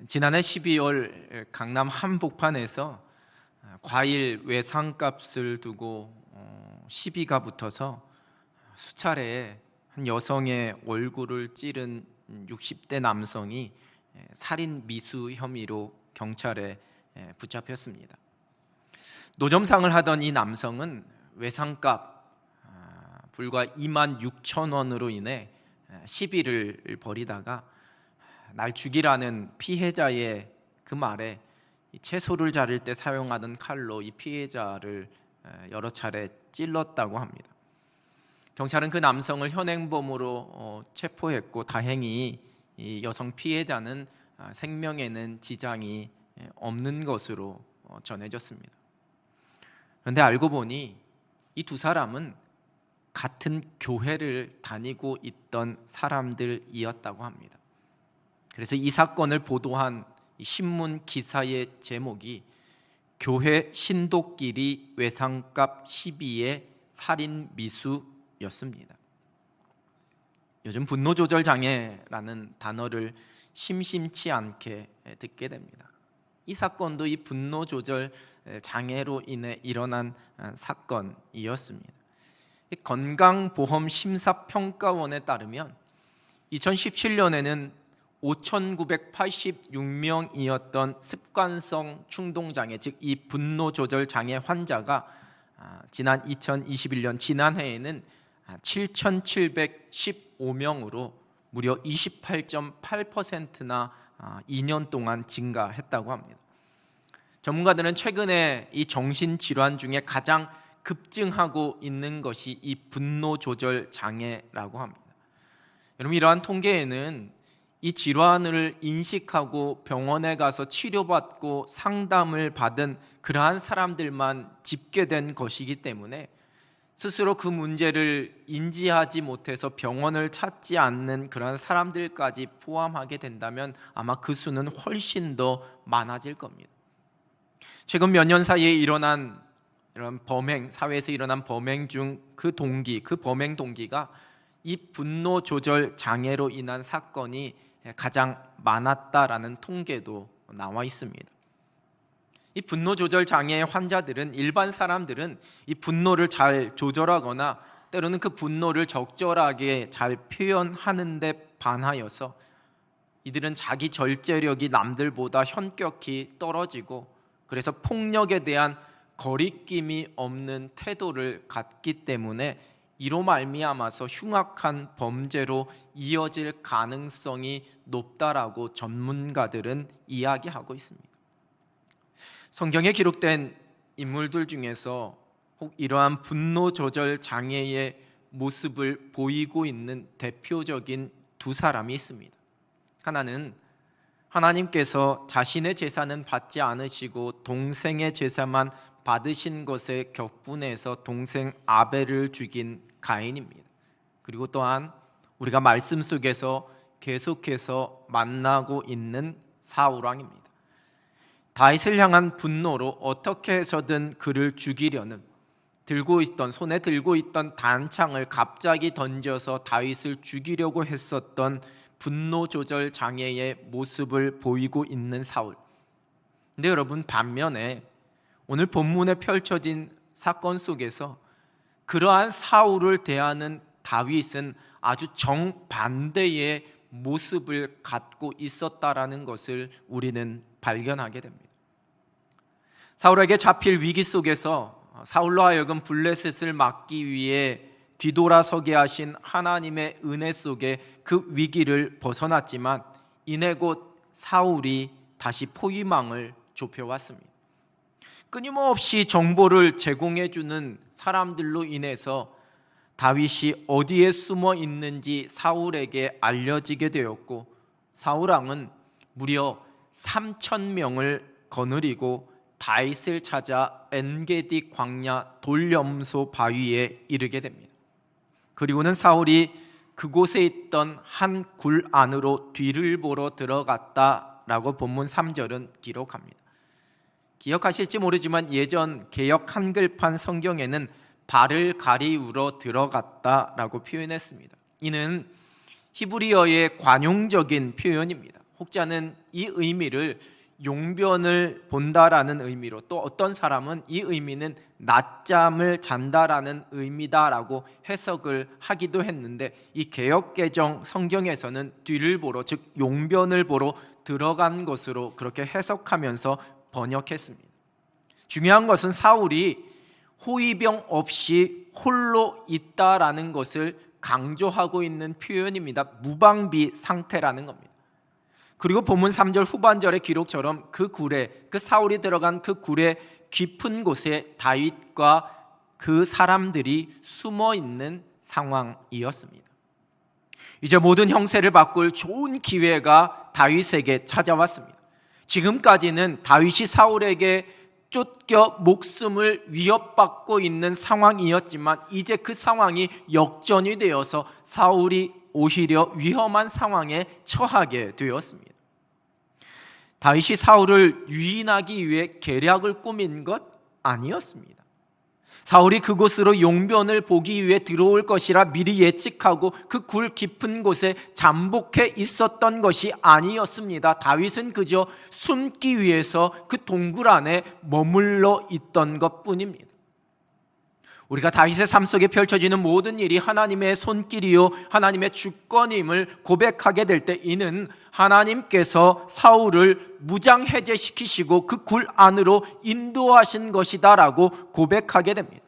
지난해 12월 강남 한복판에서 과일 외상값을 두고 시비가 붙어서 수차례 한 여성의 얼굴을 찌른 60대 남성이 살인 미수 혐의로 경찰에 붙잡혔습니다. 노점상을 하던 이 남성은 외상값 불과 26,000원으로 인해 시비를 벌이다가 날 죽이라는 피해자의 그 말에 채소를 자를 때 사용하던 칼로 이 피해자를 여러 차례 찔렀다고 합니다. 경찰은 그 남성을 현행범으로 체포했고 다행히 이 여성 피해자는 생명에는 지장이 없는 것으로 전해졌습니다. 그런데 알고 보니 이 두 사람은 같은 교회를 다니고 있던 사람들이었다고 합니다. 그래서 이 사건을 보도한 신문 기사의 제목이 교회 신도끼리 외상값 시비의 살인 미수였습니다. 요즘 분노 조절 장애라는 단어를 심심치 않게 듣게 됩니다. 이 사건도 이 분노 조절 장애로 인해 일어난 사건이었습니다. 건강보험심사평가원에 따르면 2017년에는 5,986명이었던 습관성 충동장애, 즉 이 분노조절장애 환자가 지난 2021년 지난해에는 7,715명으로 무려 28.8%나 2년 동안 증가했다고 합니다. 전문가들은 최근에 이 정신질환 중에 가장 급증하고 있는 것이 이 분노조절장애라고 합니다. 여러분, 이러한 통계에는 이 질환을 인식하고 병원에 가서 치료받고 상담을 받은 그러한 사람들만 집계된 것이기 때문에 스스로 그 문제를 인지하지 못해서 병원을 찾지 않는 그러한 사람들까지 포함하게 된다면 아마 그 수는 훨씬 더 많아질 겁니다. 최근 몇 년 사이에 일어난 이런 범행, 사회에서 일어난 범행 중 그 범행 동기가 이 분노 조절 장애로 인한 사건이 가장 많았다라는 통계도 나와 있습니다. 이 분노 조절 장애 환자들은, 일반 사람들은 이 분노를 잘 조절하거나 때로는 그 분노를 적절하게 잘 표현하는 데 반하여서 이들은 자기 절제력이 남들보다 현격히 떨어지고 그래서 폭력에 대한 거리낌이 없는 태도를 갖기 때문에 이로 말미암아서 흉악한 범죄로 이어질 가능성이 높다라고 전문가들은 이야기하고 있습니다. 성경에 기록된 인물들 중에서 혹 이러한 분노 조절 장애의 모습을 보이고 있는 대표적인 두 사람이 있습니다. 하나는 하나님께서 자신의 제사는 받지 않으시고 동생의 제사만 받으신 것에 격분해서 동생 아벨을 죽인 가인입니다. 그리고 또한 우리가 말씀 속에서 계속해서 만나고 있는 사울왕입니다. 다윗을 향한 분노로 어떻게 해서든 그를 죽이려는 손에 들고 있던 단창을 갑자기 던져서 다윗을 죽이려고 했었던 분노 조절 장애의 모습을 보이고 있는 사울. 근데 여러분, 반면에 오늘 본문에 펼쳐진 사건 속에서 그러한 사울을 대하는 다윗은 아주 정반대의 모습을 갖고 있었다라는 것을 우리는 발견하게 됩니다. 사울에게 잡힐 위기 속에서 사울로 하여금 블레셋을 막기 위해 뒤돌아서게 하신 하나님의 은혜 속에 그 위기를 벗어났지만 이내 곧 사울이 다시 포위망을 좁혀왔습니다. 끊임없이 정보를 제공해주는 사람들로 인해서 다윗이 어디에 숨어 있는지 사울에게 알려지게 되었고 사울왕은 무려 3,000명을 거느리고 다윗을 찾아 엔게디 광야 돌염소 바위에 이르게 됩니다. 그리고는 사울이 그곳에 있던 한 굴 안으로 뒤를 보러 들어갔다라고 본문 3절은 기록합니다. 기억하실지 모르지만 예전 개역 한글판 성경에는 발을 가리우러 들어갔다라고 표현했습니다. 이는 히브리어의 관용적인 표현입니다. 혹자는 이 의미를 용변을 본다라는 의미로, 또 어떤 사람은 이 의미는 낮잠을 잔다라는 의미다라고 해석을 하기도 했는데, 이 개역개정 성경에서는 뒤를 보러, 즉 용변을 보러 들어간 것으로 그렇게 해석하면서 번역했습니다. 중요한 것은 사울이 호위병 없이 홀로 있다라는 것을 강조하고 있는 표현입니다. 무방비 상태라는 겁니다. 그리고 본문 3절 후반절의 기록처럼 그 굴에, 그 사울이 들어간 그 굴의 깊은 곳에 다윗과 그 사람들이 숨어 있는 상황이었습니다. 이제 모든 형세를 바꿀 좋은 기회가 다윗에게 찾아왔습니다. 지금까지는 다윗이 사울에게 쫓겨 목숨을 위협받고 있는 상황이었지만, 이제 그 상황이 역전이 되어서 사울이 오히려 위험한 상황에 처하게 되었습니다. 다윗이 사울을 유인하기 위해 계략을 꾸민 것 아니었습니다. 사울이 그곳으로 용변을 보기 위해 들어올 것이라 미리 예측하고 그 굴 깊은 곳에 잠복해 있었던 것이 아니었습니다. 다윗은 그저 숨기 위해서 그 동굴 안에 머물러 있던 것뿐입니다. 우리가 다윗의 삶 속에 펼쳐지는 모든 일이 하나님의 손길이요 하나님의 주권임을 고백하게 될 때, 이는 하나님께서 사울을 무장해제시키시고 그 굴 안으로 인도하신 것이다라고 고백하게 됩니다.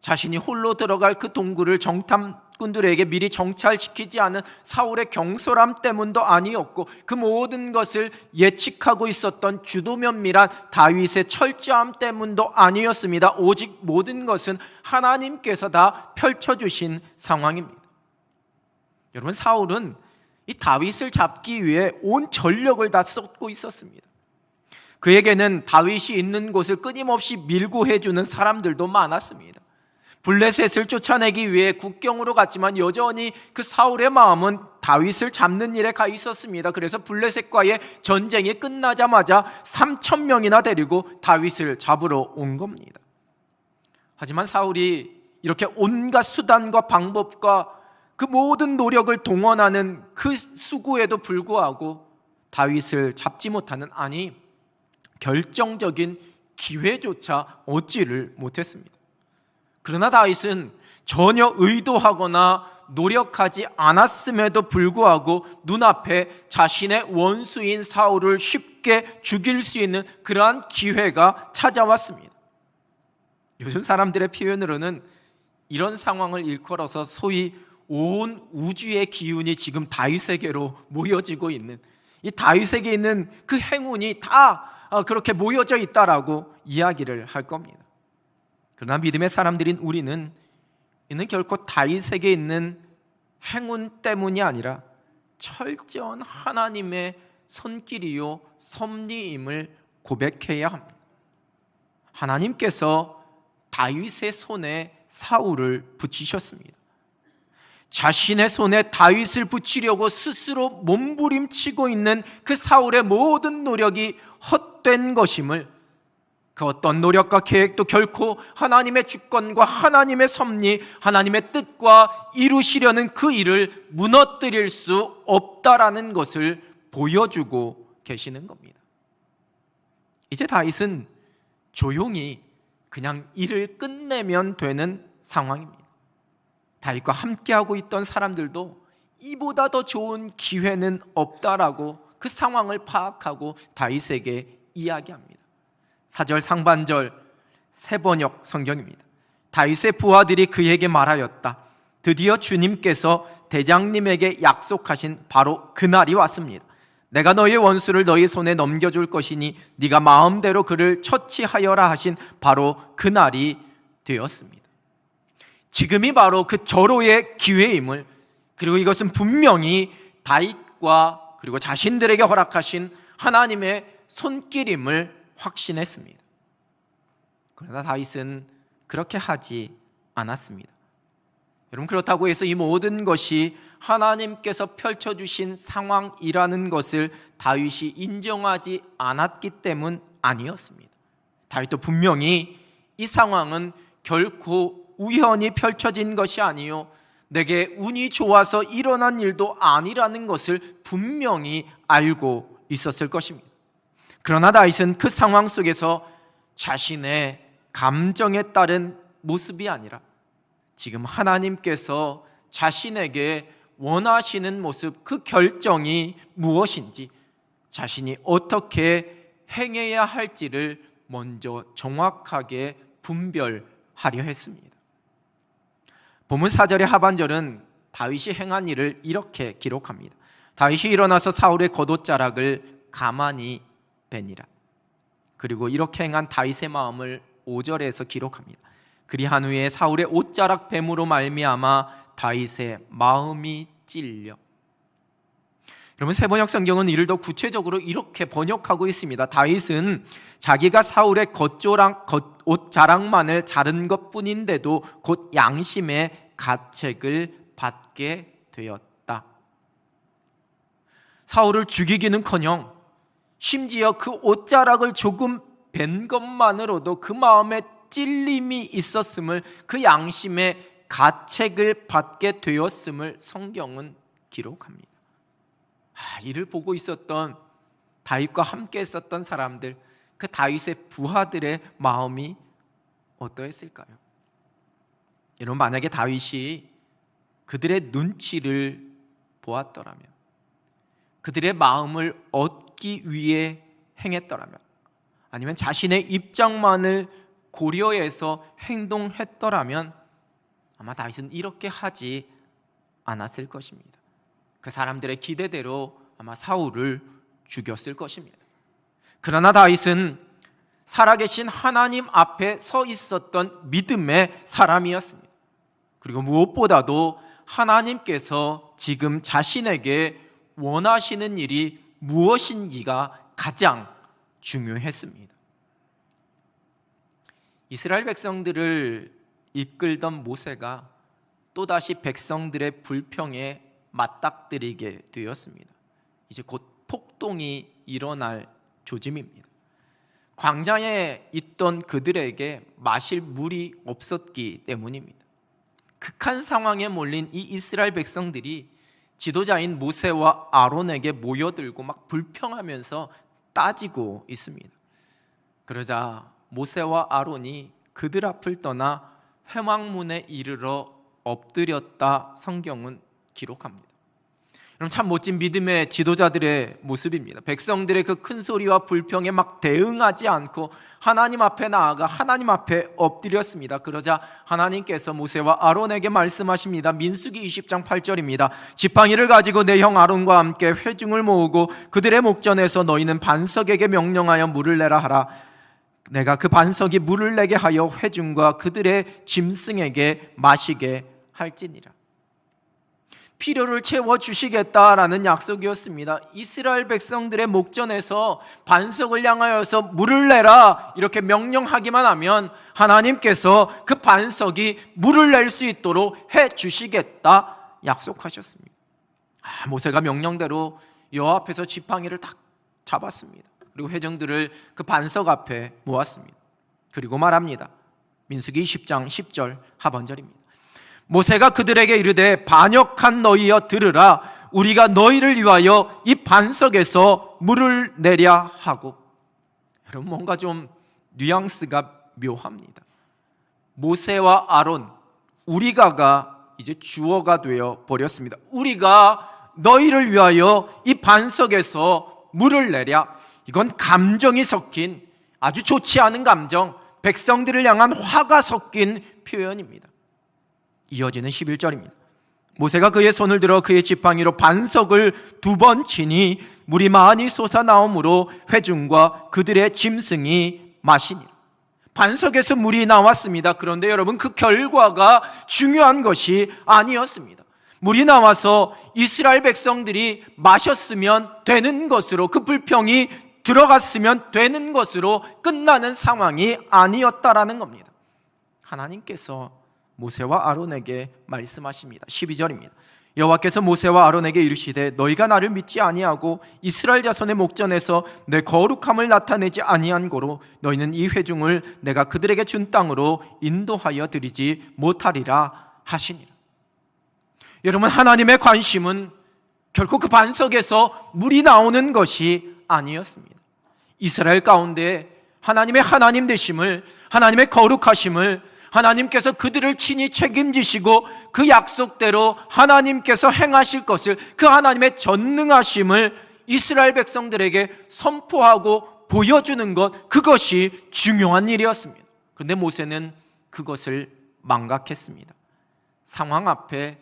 자신이 홀로 들어갈 그 동굴을 정탐꾼들에게 미리 정찰시키지 않은 사울의 경솔함 때문도 아니었고, 그 모든 것을 예측하고 있었던 주도 면밀한 다윗의 철저함 때문도 아니었습니다. 오직 모든 것은 하나님께서 다 펼쳐주신 상황입니다. 여러분, 사울은 이 다윗을 잡기 위해 온 전력을 다 쏟고 있었습니다. 그에게는 다윗이 있는 곳을 끊임없이 밀고 해주는 사람들도 많았습니다. 블레셋을 쫓아내기 위해 국경으로 갔지만 여전히 그 사울의 마음은 다윗을 잡는 일에 가 있었습니다. 그래서 블레셋과의 전쟁이 끝나자마자 3,000명이나 데리고 다윗을 잡으러 온 겁니다. 하지만 사울이 이렇게 온갖 수단과 방법과 그 모든 노력을 동원하는 그 수고에도 불구하고 다윗을 잡지 못하는, 아니 결정적인 기회조차 얻지를 못했습니다. 그러나 다윗은 전혀 의도하거나 노력하지 않았음에도 불구하고 눈앞에 자신의 원수인 사울을 쉽게 죽일 수 있는 그러한 기회가 찾아왔습니다. 요즘 사람들의 표현으로는 이런 상황을 일컬어서 소위 온 우주의 기운이 지금 다윗에게로 모여지고 있는, 이 다윗에게 있는 그 행운이 다 그렇게 모여져 있다라고 이야기를 할 겁니다. 그러나 믿음의 사람들인 우리는 이는 결코 다윗에게 있는 행운 때문이 아니라 철저한 하나님의 손길이요 섭리임을 고백해야 합니다. 하나님께서 다윗의 손에 사울을 붙이셨습니다. 자신의 손에 다윗을 붙이려고 스스로 몸부림치고 있는 그 사울의 모든 노력이 헛된 것임을, 그 어떤 노력과 계획도 결코 하나님의 주권과 하나님의 섭리, 하나님의 뜻과 이루시려는 그 일을 무너뜨릴 수 없다라는 것을 보여주고 계시는 겁니다. 이제 다윗은 조용히 그냥 일을 끝내면 되는 상황입니다. 다윗과 함께하고 있던 사람들도 이보다 더 좋은 기회는 없다라고 그 상황을 파악하고 다윗에게 이야기합니다. 4절 상반절 새번역 성경입니다. 다윗의 부하들이 그에게 말하였다. 드디어 주님께서 대장님에게 약속하신 바로 그날이 왔습니다. 내가 너의 원수를 너의 손에 넘겨줄 것이니 네가 마음대로 그를 처치하여라 하신 바로 그날이 되었습니다. 지금이 바로 그 절호의 기회임을, 그리고 이것은 분명히 다윗과 그리고 자신들에게 허락하신 하나님의 손길임을 확신했습니다. 그러나 다윗은 그렇게 하지 않았습니다. 여러분, 그렇다고 해서 이 모든 것이 하나님께서 펼쳐주신 상황이라는 것을 다윗이 인정하지 않았기 때문 아니었습니다. 다윗도 분명히 이 상황은 결코 우연히 펼쳐진 것이 아니요 내게 운이 좋아서 일어난 일도 아니라는 것을 분명히 알고 있었을 것입니다. 그러나 다윗은 그 상황 속에서 자신의 감정에 따른 모습이 아니라 지금 하나님께서 자신에게 원하시는 모습, 그 결정이 무엇인지, 자신이 어떻게 행해야 할지를 먼저 정확하게 분별하려 했습니다. 본문 4절의 하반절은 다윗이 행한 일을 이렇게 기록합니다. 다윗이 일어나서 사울의 겉옷자락을 가만히 베니라. 그리고 이렇게 행한 다윗의 마음을 5절에서 기록합니다. 그리한 후에 사울의 옷자락 뱀으로 말미암아 다윗의 마음이 찔려. 여러분, 세번역 성경은 이를 더 구체적으로 이렇게 번역하고 있습니다. 다윗은 자기가 사울의 옷자락만을 자른 것뿐인데도 곧 양심의 가책을 받게 되었다. 사울을 죽이기는커녕 심지어 그 옷자락을 조금 벤 것만으로도 그 마음에 찔림이 있었음을, 그 양심의 가책을 받게 되었음을 성경은 기록합니다. 이를 보고 있었던 다윗과 함께 있었던 사람들, 그 다윗의 부하들의 마음이 어떠했을까요? 여러분, 만약에 다윗이 그들의 눈치를 보았더라면, 그들의 마음을 얻기 위해 행했더라면, 아니면 자신의 입장만을 고려해서 행동했더라면 아마 다윗은 이렇게 하지 않았을 것입니다. 그 사람들의 기대대로 아마 사울을 죽였을 것입니다. 그러나 다윗은 살아계신 하나님 앞에 서 있었던 믿음의 사람이었습니다. 그리고 무엇보다도 하나님께서 지금 자신에게 원하시는 일이 무엇인지가 가장 중요했습니다. 이스라엘 백성들을 이끌던 모세가 또다시 백성들의 불평에 맞닥뜨리게 되었습니다. 이제 곧 폭동이 일어날 조짐입니다. 광야에 있던 그들에게 마실 물이 없었기 때문입니다. 극한 상황에 몰린 이 이스라엘 백성들이 지도자인 모세와 아론에게 모여들고 막 불평하면서 따지고 있습니다. 그러자 모세와 아론이 그들 앞을 떠나 회막문에 이르러 엎드렸다 성경은 기록합니다. 여러분, 참 멋진 믿음의 지도자들의 모습입니다. 백성들의 그 큰 소리와 불평에 막 대응하지 않고 하나님 앞에 나아가 하나님 앞에 엎드렸습니다. 그러자 하나님께서 모세와 아론에게 말씀하십니다. 민수기 20장 8절입니다. 지팡이를 가지고 내 형 아론과 함께 회중을 모으고 그들의 목전에서 너희는 반석에게 명령하여 물을 내라 하라. 내가 그 반석이 물을 내게 하여 회중과 그들의 짐승에게 마시게 할지니라. 필요를 채워주시겠다라는 약속이었습니다. 이스라엘 백성들의 목전에서 반석을 향하여서 물을 내라 이렇게 명령하기만 하면 하나님께서 그 반석이 물을 낼 수 있도록 해주시겠다 약속하셨습니다. 모세가 명령대로 여호와 앞에서 지팡이를 딱 잡았습니다. 그리고 회중들을 그 반석 앞에 모았습니다. 그리고 말합니다. 민수기 10장 10절 하반절입니다. 모세가 그들에게 이르되 반역한 너희여 들으라. 우리가 너희를 위하여 이 반석에서 물을 내랴 하고. 여러분, 뭔가 좀 뉘앙스가 묘합니다. 모세와 아론, 우리가가 이제 주어가 되어 버렸습니다. 우리가 너희를 위하여 이 반석에서 물을 내랴. 이건 감정이 섞인, 아주 좋지 않은 감정, 백성들을 향한 화가 섞인 표현입니다. 이어지는 11절입니다. 모세가 그의 손을 들어 그의 지팡이로 반석을 2번 치니 물이 많이 솟아나오므로 회중과 그들의 짐승이 마시니라. 반석에서 물이 나왔습니다. 그런데 여러분, 그 결과가 중요한 것이 아니었습니다. 물이 나와서 이스라엘 백성들이 마셨으면 되는 것으로, 그 불평이 들어갔으면 되는 것으로 끝나는 상황이 아니었다라는 겁니다. 하나님께서 모세와 아론에게 말씀하십니다. 12절입니다. 여호와께서 모세와 아론에게 이르시되 너희가 나를 믿지 아니하고 이스라엘 자손의 목전에서 내 거룩함을 나타내지 아니한 고로 너희는 이 회중을 내가 그들에게 준 땅으로 인도하여 드리지 못하리라 하시니라. 여러분, 하나님의 관심은 결코 그 반석에서 물이 나오는 것이 아니었습니다. 이스라엘 가운데 하나님의 하나님 되심을, 하나님의 거룩하심을, 하나님께서 그들을 친히 책임지시고 그 약속대로 하나님께서 행하실 것을, 그 하나님의 전능하심을 이스라엘 백성들에게 선포하고 보여주는 것, 그것이 중요한 일이었습니다. 그런데 모세는 그것을 망각했습니다. 상황 앞에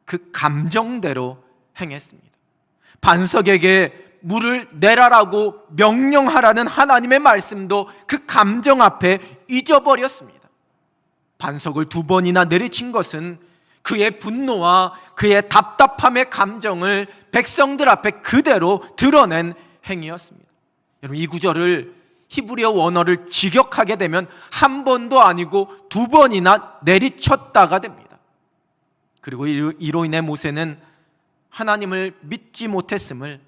그 감정대로 행했습니다. 반석에게 물을 내라라고 명령하라는 하나님의 말씀도 그 감정 앞에 잊어버렸습니다. 반석을 2번이나 내리친 것은 그의 분노와 그의 답답함의 감정을 백성들 앞에 그대로 드러낸 행위였습니다. 여러분, 이 구절을 히브리어 원어를 직역하게 되면 한 번도 아니고 2번이나 내리쳤다가 됩니다. 그리고 이로 인해 모세는 하나님을 믿지 못했음을,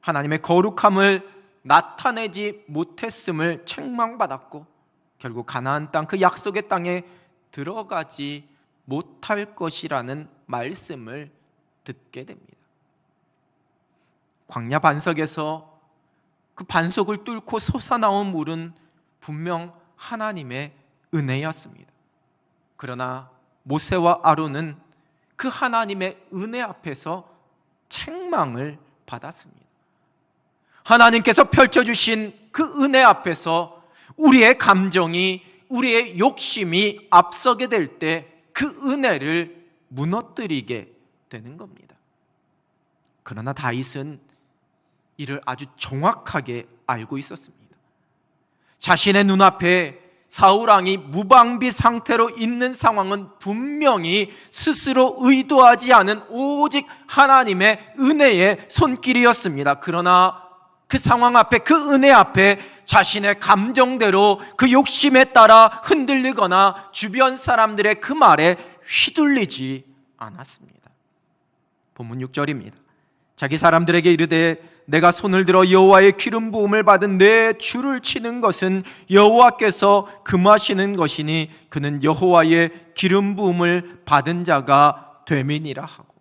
하나님의 거룩함을 나타내지 못했음을 책망받았고, 결국 가나안 땅, 그 약속의 땅에 들어가지 못할 것이라는 말씀을 듣게 됩니다. 광야 반석에서 그 반석을 뚫고 솟아나온 물은 분명 하나님의 은혜였습니다. 그러나 모세와 아론은 그 하나님의 은혜 앞에서 책망을 받았습니다. 하나님께서 펼쳐주신 그 은혜 앞에서 우리의 감정이, 우리의 욕심이 앞서게 될 때 그 은혜를 무너뜨리게 되는 겁니다. 그러나 다윗은 이를 아주 정확하게 알고 있었습니다. 자신의 눈앞에 사울왕이 무방비 상태로 있는 상황은 분명히 스스로 의도하지 않은 오직 하나님의 은혜의 손길이었습니다. 그러나 그 상황 앞에, 그 은혜 앞에 자신의 감정대로 그 욕심에 따라 흔들리거나 주변 사람들의 그 말에 휘둘리지 않았습니다. 본문 6절입니다. 자기 사람들에게 이르되 내가 손을 들어 여호와의 기름 부음을 받은 내 주를 치는 것은 여호와께서 금하시는 것이니 그는 여호와의 기름 부음을 받은 자가 됨이니라 하고,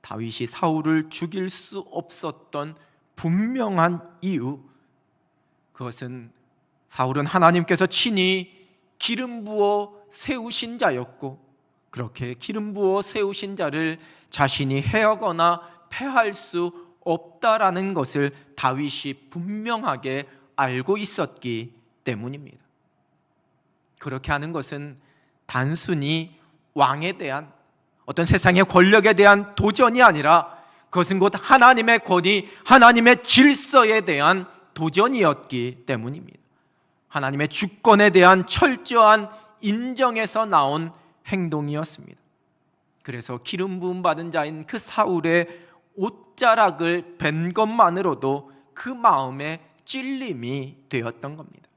다윗이 사울을 죽일 수 없었던 분명한 이유, 그것은 사울은 하나님께서 친히 기름 부어 세우신 자였고, 그렇게 기름 부어 세우신 자를 자신이 해하거나 패할 수 없다라는 것을 다윗이 분명하게 알고 있었기 때문입니다. 그렇게 하는 것은 단순히 왕에 대한, 어떤 세상의 권력에 대한 도전이 아니라 그것은 곧 하나님의 권위, 하나님의 질서에 대한 도전이었기 때문입니다. 하나님의 주권에 대한 철저한 인정에서 나온 행동이었습니다. 그래서 기름 부음 받은 자인 그 사울의 옷자락을 벤 것만으로도 그 마음에 찔림이 되었던 겁니다.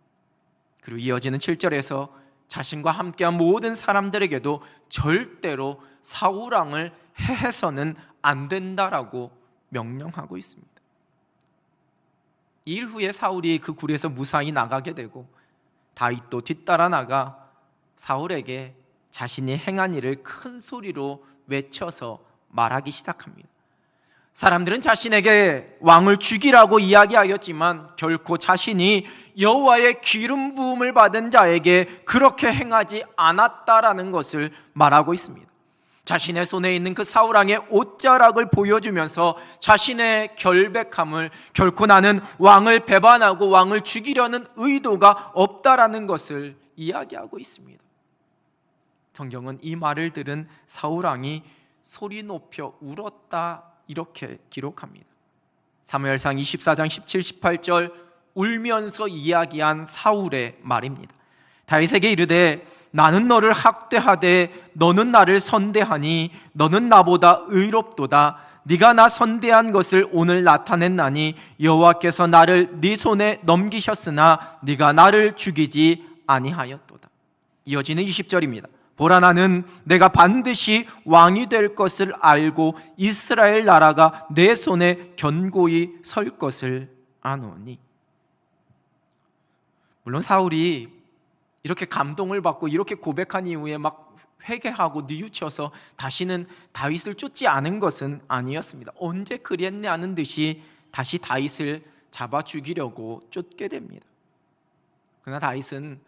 그리고 이어지는 7절에서 자신과 함께한 모든 사람들에게도 절대로 사울왕을 해해서는 안 된다라고 명령하고 있습니다. 이 일 후에 사울이 그 굴에서 무사히 나가게 되고, 다윗도 뒤따라 나가 사울에게 자신이 행한 일을 큰 소리로 외쳐서 말하기 시작합니다. 사람들은 자신에게 왕을 죽이라고 이야기하였지만 결코 자신이 여호와의 기름 부음을 받은 자에게 그렇게 행하지 않았다라는 것을 말하고 있습니다. 자신의 손에 있는 그 사울왕의 옷자락을 보여주면서 자신의 결백함을, 결코 나는 왕을 배반하고 왕을 죽이려는 의도가 없다라는 것을 이야기하고 있습니다. 성경은 이 말을 들은 사울왕이 소리 높여 울었다 이렇게 기록합니다. 사무엘상 24장 17, 18절 울면서 이야기한 사울의 말입니다. 다윗에게 이르되 나는 너를 학대하되 너는 나를 선대하니 너는 나보다 의롭도다. 네가 나 선대한 것을 오늘 나타냈나니 여호와께서 나를 네 손에 넘기셨으나 네가 나를 죽이지 아니하였도다. 이어지는 20절입니다. 보라, 나는 내가 반드시 왕이 될 것을 알고 이스라엘 나라가 내 손에 견고히 설 것을 아노니. 물론 사울이 이렇게 감동을 받고 이렇게 고백한 이후에 막 회개하고 뉘우쳐서 다시는 다윗을 쫓지 않은 것은 아니었습니다. 언제 그랬냐는 듯이 다시 다윗을 잡아 죽이려고 쫓게 됩니다. 그러나 다윗은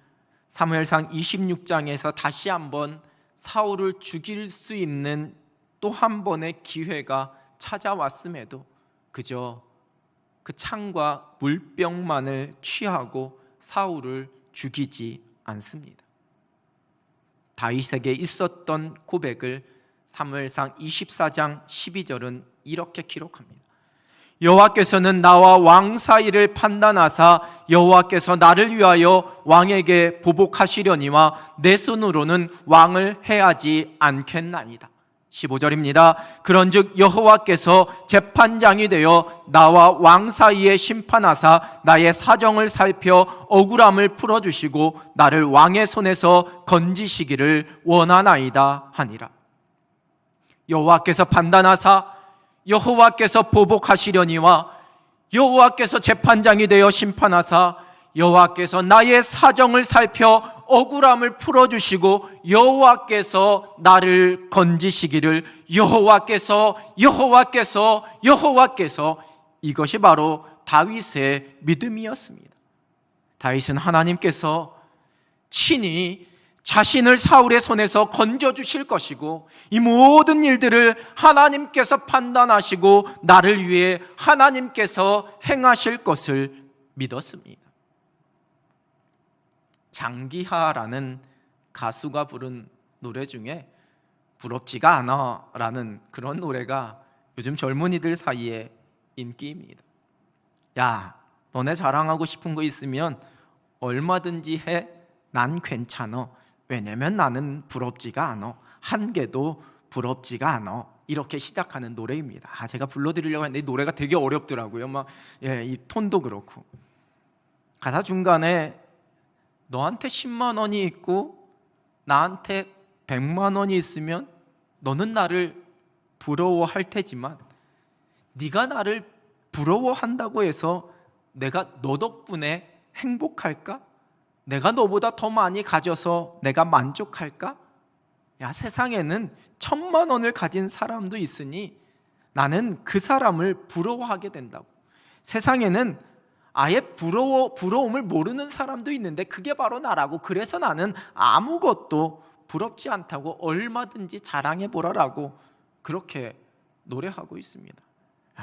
사무엘상 26장에서 다시 한번 사울을 죽일 수 있는 또 한 번의 기회가 찾아왔음에도 그저 그 창과 물병만을 취하고 사울을 죽이지 않습니다. 다윗에게 있었던 고백을 사무엘상 24장 12절은 이렇게 기록합니다. 여호와께서는 나와 왕 사이를 판단하사 여호와께서 나를 위하여 왕에게 보복하시려니와 내 손으로는 왕을 해하지 않겠나이다. 15절입니다. 그런즉 여호와께서 재판장이 되어 나와 왕 사이에 심판하사 나의 사정을 살펴 억울함을 풀어주시고 나를 왕의 손에서 건지시기를 원하나이다 하니라. 여호와께서 판단하사 여호와께서 보복하시려니와 여호와께서 재판장이 되어 심판하사 여호와께서 나의 사정을 살펴 억울함을 풀어주시고 여호와께서 나를 건지시기를 여호와께서 이것이 바로 다윗의 믿음이었습니다. 다윗은 하나님께서 친히 자신을 사울의 손에서 건져주실 것이고 이 모든 일들을 하나님께서 판단하시고 나를 위해 하나님께서 행하실 것을 믿었습니다. 장기하라는 가수가 부른 노래 중에 부럽지가 않아 라는 그런 노래가 요즘 젊은이들 사이에 인기입니다. 야, 너네 자랑하고 싶은 거 있으면 얼마든지 해. 난 괜찮아. 왜냐면 나는 부럽지가 않아. 한 개도 부럽지가 않아. 이렇게 시작하는 노래입니다. 제가 불러드리려고 했는데 이 노래가 되게 어렵더라고요. 이 톤도 그렇고. 가사 중간에 너한테 10만 원이 있고 나한테 100만 원이 있으면 너는 나를 부러워할 테지만 네가 나를 부러워한다고 해서 내가 너 덕분에 행복할까? 내가 너보다 더 많이 가져서 내가 만족할까? 야, 세상에는 1000만 원을 가진 사람도 있으니 나는 그 사람을 부러워하게 된다고. 세상에는 아예 부러움을 모르는 사람도 있는데 그게 바로 나라고. 그래서 나는 아무것도 부럽지 않다고 얼마든지 자랑해보라라고 그렇게 노래하고 있습니다.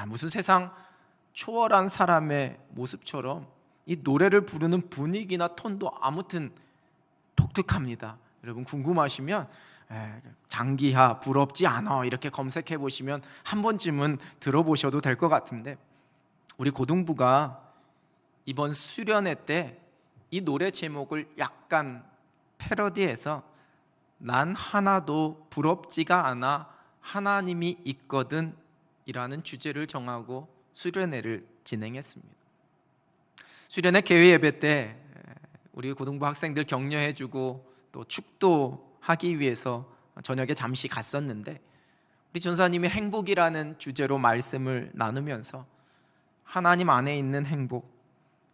무슨 세상 초월한 사람의 모습처럼 이 노래를 부르는 분위기나 톤도 아무튼 독특합니다. 여러분 궁금하시면 장기하 부럽지 않아 이렇게 검색해 보시면 한 번쯤은 들어보셔도 될 것 같은데, 우리 고등부가 이번 수련회 때 이 노래 제목을 약간 패러디해서 난 하나도 부럽지가 않아 하나님이 있거든 이라는 주제를 정하고 수련회를 진행했습니다. 수련회 개회 예배 때 우리 고등부 학생들 격려해주고 또 축도하기 위해서 저녁에 잠시 갔었는데, 우리 전사님이 행복이라는 주제로 말씀을 나누면서 하나님 안에 있는 행복,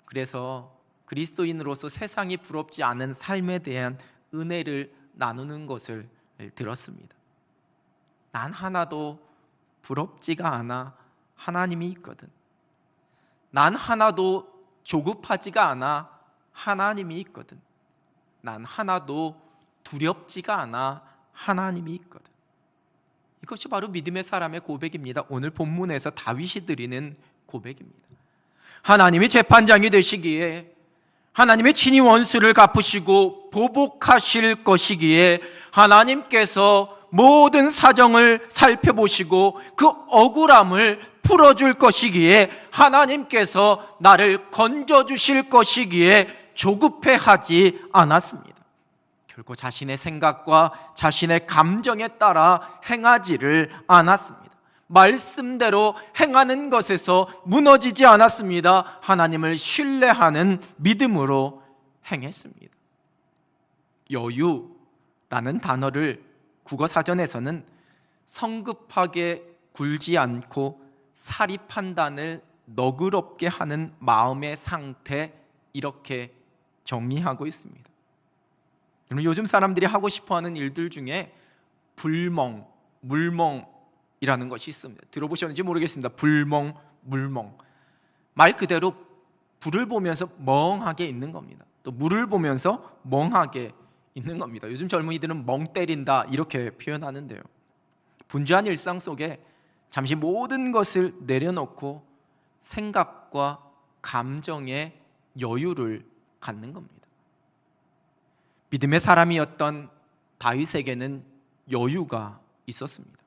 그래서 그리스도인으로서 세상이 부럽지 않은 삶에 대한 은혜를 나누는 것을 들었습니다. 난 하나도 부럽지가 않아 하나님이 있거든. 난 하나도 조급하지가 않아 하나님이 있거든. 난 하나도 두렵지가 않아 하나님이 있거든. 이것이 바로 믿음의 사람의 고백입니다. 오늘 본문에서 다윗이 드리는 고백입니다. 하나님이 재판장이 되시기에, 하나님의 친히 원수를 갚으시고 보복하실 것이기에 하나님께서 모든 사정을 살펴보시고 그 억울함을 풀어줄 것이기에 하나님께서 나를 건져주실 것이기에 조급해하지 않았습니다. 결코 자신의 생각과 자신의 감정에 따라 행하지를 않았습니다. 말씀대로 행하는 것에서 무너지지 않았습니다. 하나님을 신뢰하는 믿음으로 행했습니다. 여유라는 단어를 국어사전에서는 성급하게 굴지 않고 사리 판단을 너그럽게 하는 마음의 상태, 이렇게 정의하고 있습니다. 요즘 사람들이 하고 싶어하는 일들 중에 불멍, 물멍이라는 것이 있습니다. 들어보셨는지 모르겠습니다. 불멍, 물멍. 말 그대로 불을 보면서 멍하게 있는 겁니다. 또 물을 보면서 멍하게 있는 겁니다. 요즘 젊은이들은 멍 때린다 이렇게 표현하는데요. 분주한 일상 속에 잠시 모든 것을 내려놓고 생각과 감정의 여유를 갖는 겁니다. 믿음의 사람이었던 다윗에게는 여유가 있었습니다.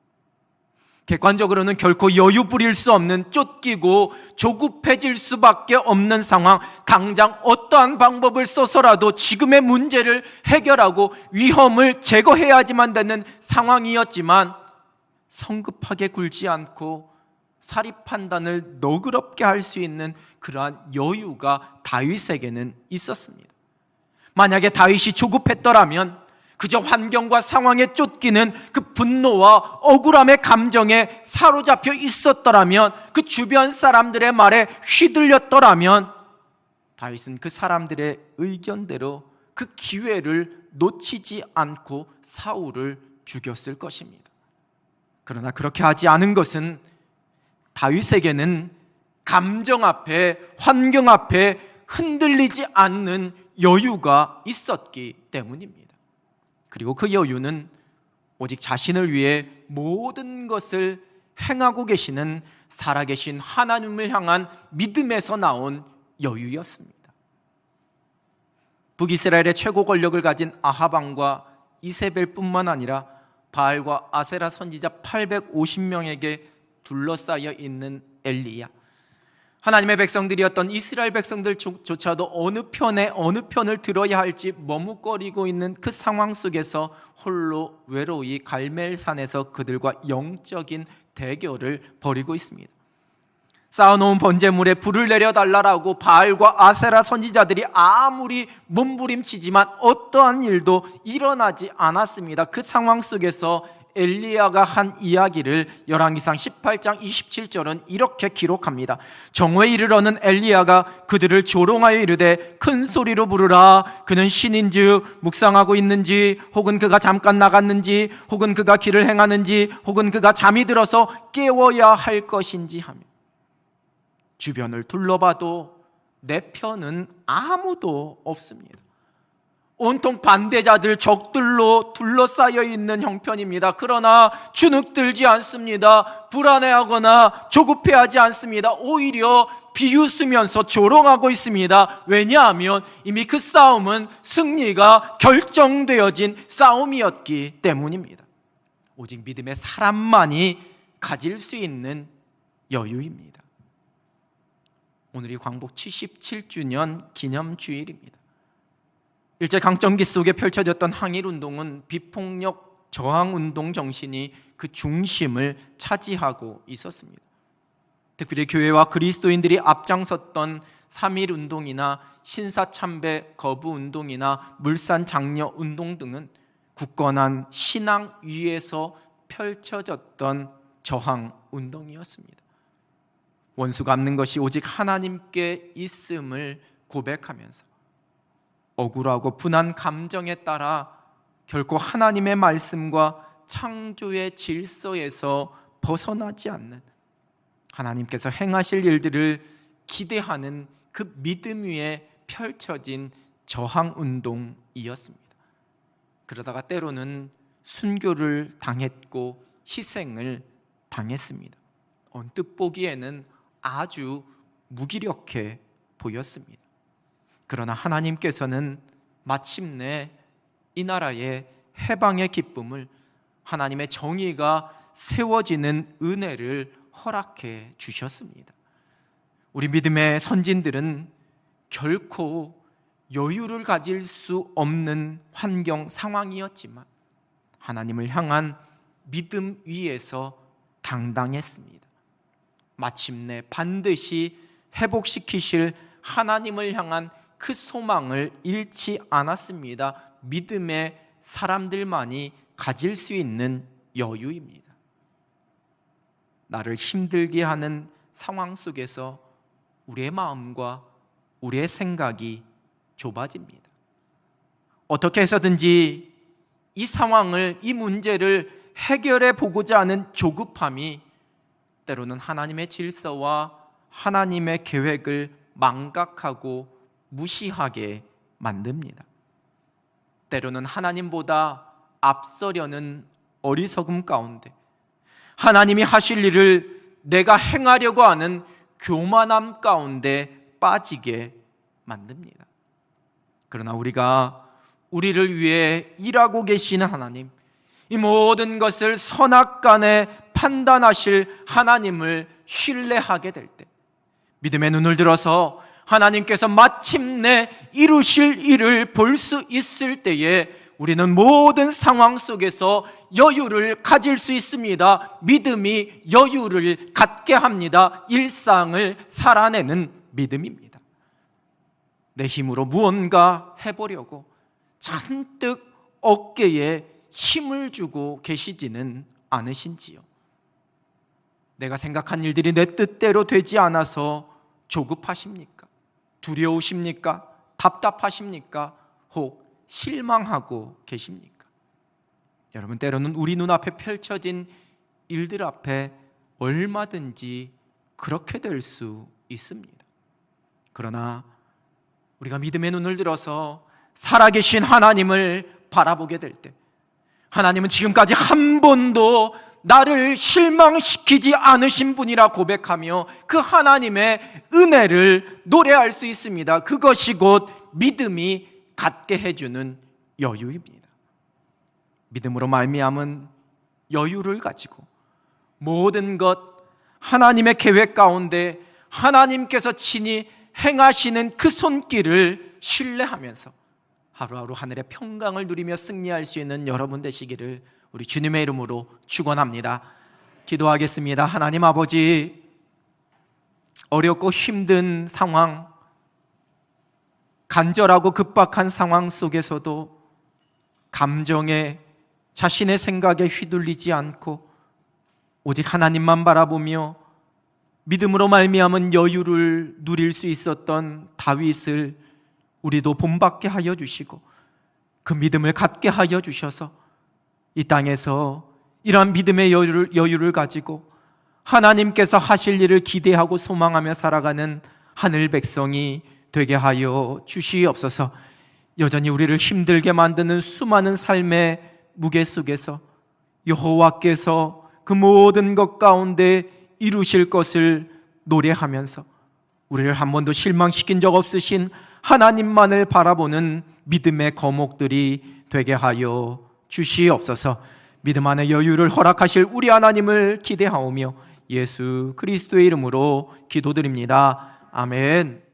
객관적으로는 결코 여유 부릴 수 없는, 쫓기고 조급해질 수밖에 없는 상황, 당장 어떠한 방법을 써서라도 지금의 문제를 해결하고 위험을 제거해야지만 되는 상황이었지만 성급하게 굴지 않고 사리 판단을 너그럽게 할 수 있는 그러한 여유가 다윗에게는 있었습니다. 만약에 다윗이 조급했더라면, 그저 환경과 상황에 쫓기는 그 분노와 억울함의 감정에 사로잡혀 있었더라면, 그 주변 사람들의 말에 휘둘렸더라면, 다윗은 그 사람들의 의견대로 그 기회를 놓치지 않고 사울을 죽였을 것입니다. 그러나 그렇게 하지 않은 것은 다윗에게는 감정 앞에, 환경 앞에 흔들리지 않는 여유가 있었기 때문입니다. 그리고 그 여유는 오직 자신을 위해 모든 것을 행하고 계시는 살아계신 하나님을 향한 믿음에서 나온 여유였습니다. 북이스라엘의 최고 권력을 가진 아합 왕과 이세벨뿐만 아니라 바알과 아세라 선지자 850명에게 둘러싸여 있는 엘리야, 하나님의 백성들이었던 이스라엘 백성들조차도 어느 편을 들어야 할지 머뭇거리고 있는 그 상황 속에서 홀로 외로이 갈멜산에서 그들과 영적인 대결을 벌이고 있습니다. 쌓아놓은 번제물에 불을 내려달라고 바알과 아세라 선지자들이 아무리 몸부림치지만 어떠한 일도 일어나지 않았습니다. 그 상황 속에서 엘리야가 한 이야기를 열왕기상 18장 27절은 이렇게 기록합니다. 정오에 이르러는 엘리야가 그들을 조롱하여 이르되 큰 소리로 부르라. 그는 신인즉 묵상하고 있는지, 혹은 그가 잠깐 나갔는지, 혹은 그가 길을 행하는지, 혹은 그가 잠이 들어서 깨워야 할 것인지 하며, 주변을 둘러봐도 내 편은 아무도 없습니다. 온통 반대자들, 적들로 둘러싸여 있는 형편입니다. 그러나 주눅들지 않습니다. 불안해하거나 조급해하지 않습니다. 오히려 비웃으면서 조롱하고 있습니다. 왜냐하면 이미 그 싸움은 승리가 결정되어진 싸움이었기 때문입니다. 오직 믿음의 사람만이 가질 수 있는 여유입니다. 오늘이 광복 77주년 기념주일입니다. 일제강점기 속에 펼쳐졌던 항일운동은 비폭력 저항운동 정신이 그 중심을 차지하고 있었습니다. 특별히 교회와 그리스도인들이 앞장섰던 3.1운동이나 신사참배 거부운동이나 물산장려운동 등은 굳건한 신앙 위에서 펼쳐졌던 저항운동이었습니다. 원수가 갚는 것이 오직 하나님께 있음을 고백하면서 억울하고 분한 감정에 따라 결코 하나님의 말씀과 창조의 질서에서 벗어나지 않는, 하나님께서 행하실 일들을 기대하는 그 믿음 위에 펼쳐진 저항운동이었습니다. 그러다가 때로는 순교를 당했고 희생을 당했습니다. 언뜻 보기에는 아주 무기력해 보였습니다. 그러나 하나님께서는 마침내 이 나라의 해방의 기쁨을, 하나님의 정의가 세워지는 은혜를 허락해 주셨습니다. 우리 믿음의 선진들은 결코 여유를 가질 수 없는 환경 상황이었지만 하나님을 향한 믿음 위에서 당당했습니다. 마침내 반드시 회복시키실 하나님을 향한 그 소망을 잃지 않았습니다. 믿음의 사람들만이 가질 수 있는 여유입니다. 나를 힘들게 하는 상황 속에서 우리의 마음과 우리의 생각이 좁아집니다. 어떻게 해서든지 이 상황을, 이 문제를 해결해 보고자 하는 조급함이 때로는 하나님의 질서와 하나님의 계획을 망각하고 무시하게 만듭니다. 때로는 하나님보다 앞서려는 어리석음 가운데 하나님이 하실 일을 내가 행하려고 하는 교만함 가운데 빠지게 만듭니다. 그러나 우리를 위해 일하고 계시는 하나님, 이 모든 것을 선악간에 판단하실 하나님을 신뢰하게 될 때, 믿음의 눈을 들어서 하나님께서 마침내 이루실 일을 볼 수 있을 때에 우리는 모든 상황 속에서 여유를 가질 수 있습니다. 믿음이 여유를 갖게 합니다. 일상을 살아내는 믿음입니다. 내 힘으로 무언가 해보려고 잔뜩 어깨에 힘을 주고 계시지는 않으신지요? 내가 생각한 일들이 내 뜻대로 되지 않아서 조급하십니까? 두려우십니까? 답답하십니까? 혹 실망하고 계십니까? 여러분, 때로는 우리 눈앞에 펼쳐진 일들 앞에 얼마든지 그렇게 될 수 있습니다. 그러나 우리가 믿음의 눈을 들어서 살아계신 하나님을 바라보게 될 때, 하나님은 지금까지 한 번도 나를 실망시키지 않으신 분이라 고백하며 그 하나님의 은혜를 노래할 수 있습니다. 그것이 곧 믿음이 갖게 해주는 여유입니다. 믿음으로 말미암은 여유를 가지고 모든 것 하나님의 계획 가운데 하나님께서 친히 행하시는 그 손길을 신뢰하면서 하루하루 하늘의 평강을 누리며 승리할 수 있는 여러분 되시기를 우리 주님의 이름으로 축원합니다. 기도하겠습니다. 하나님 아버지, 어렵고 힘든 상황, 간절하고 급박한 상황 속에서도 감정에, 자신의 생각에 휘둘리지 않고 오직 하나님만 바라보며 믿음으로 말미암은 여유를 누릴 수 있었던 다윗을 우리도 본받게 하여 주시고 그 믿음을 갖게 하여 주셔서 이 땅에서 이러한 믿음의 여유를 가지고 하나님께서 하실 일을 기대하고 소망하며 살아가는 하늘 백성이 되게 하여 주시옵소서. 여전히 우리를 힘들게 만드는 수많은 삶의 무게 속에서 여호와께서 그 모든 것 가운데 이루실 것을 노래하면서 우리를 한 번도 실망시킨 적 없으신 하나님만을 바라보는 믿음의 거목들이 되게 하여 주시옵소서. 믿음 안에 여유를 허락하실 우리 하나님을 기대하오며 예수 그리스도의 이름으로 기도드립니다. 아멘.